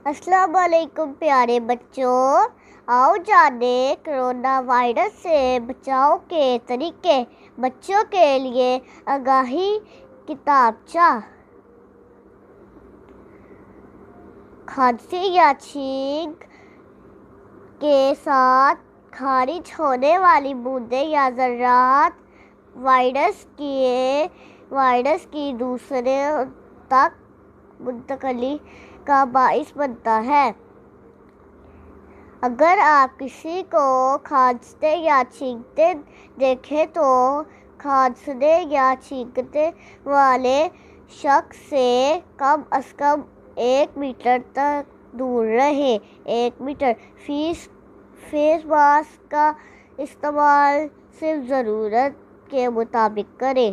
السلام علیکم پیارے بچوں، آؤ جانیں کرونا وائرس سے بچاؤ کے طریقے۔ بچوں کے لیے آگاہی کتابچہ۔ کھانسی یا چھینک کے ساتھ خارج ہونے والی بوندیں یا ذرات وائرس کی دوسرے تک منتقلی کا باعث بنتا ہے۔ اگر آپ کسی کو کھانستے یا چھینکتے دیکھیں تو کھانسنے یا چھینکنے والے شخص سے کم از کم 1 میٹر تک دور رہیں۔ 1 میٹر۔ فیس ماسک کا استعمال صرف ضرورت کے مطابق کریں۔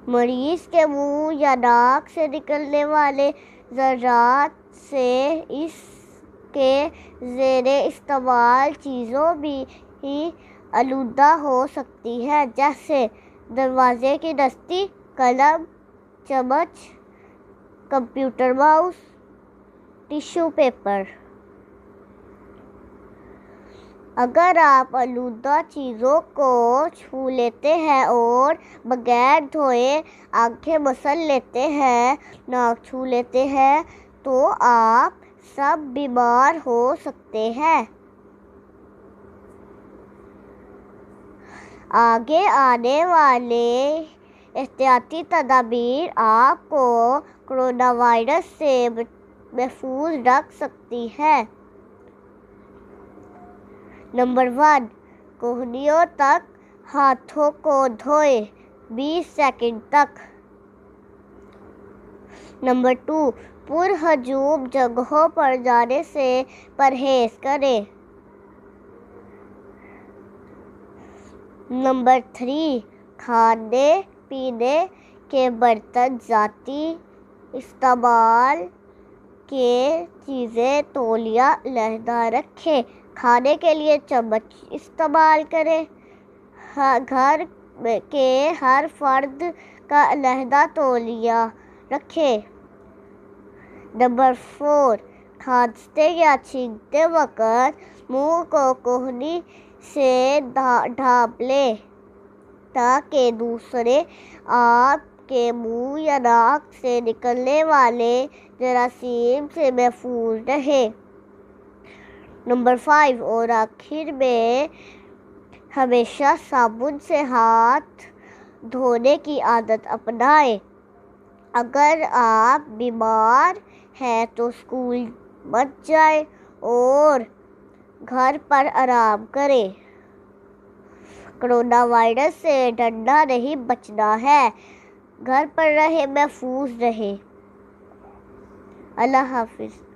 مریض کے منہ یا ناک سے نکلنے والے ذرات سے اس کے زیر استعمال چیزوں بھی آلودہ ہو سکتی ہیں، جیسے دروازے کی دستی، قلم، چمچ، کمپیوٹر ماؤس، ٹیشو پیپر۔ اگر آپ آلودہ چیزوں کو چھو لیتے ہیں اور بغیر دھوئے آنکھیں مسل لیتے ہیں، ناک چھو لیتے ہیں، تو آپ سب بیمار ہو سکتے ہیں۔ آگے آنے والے احتیاطی تدابیر آپ کو کرونا وائرس سے محفوظ رکھ سکتی ہیں۔ نمبر 1، کہنیوں تک ہاتھوں کو دھوئیں 20 سیکنڈ تک۔ نمبر 2، پر ہجوم جگہوں پر جانے سے پرہیز کریں۔ نمبر 3، کھانے پینے کے برتن ذاتی استعمال کے چیزیں تولیہ علیحدہ رکھیں۔ کھانے کے لیے چمچ استعمال کریں۔ گھر کے ہر فرد کا علیحدہ تولیہ رکھیں۔ نمبر 4، کھانستے یا چھینکتے وقت منہ کو کہنی سے ڈھانپ لیں تاکہ دوسرے آپ کے منہ یا ناک سے نکلنے والے جراثیم سے محفوظ رہیں۔ نمبر 5 اور آخر میں، ہمیشہ صابن سے ہاتھ دھونے کی عادت اپنائیں۔ اگر آپ بیمار ہیں تو اسکول مت جائیں اور گھر پر آرام کریں۔ کرونا وائرس سے ڈرنا نہیں، بچنا ہے۔ گھر پر رہیں، محفوظ رہیں۔ اللہ حافظ۔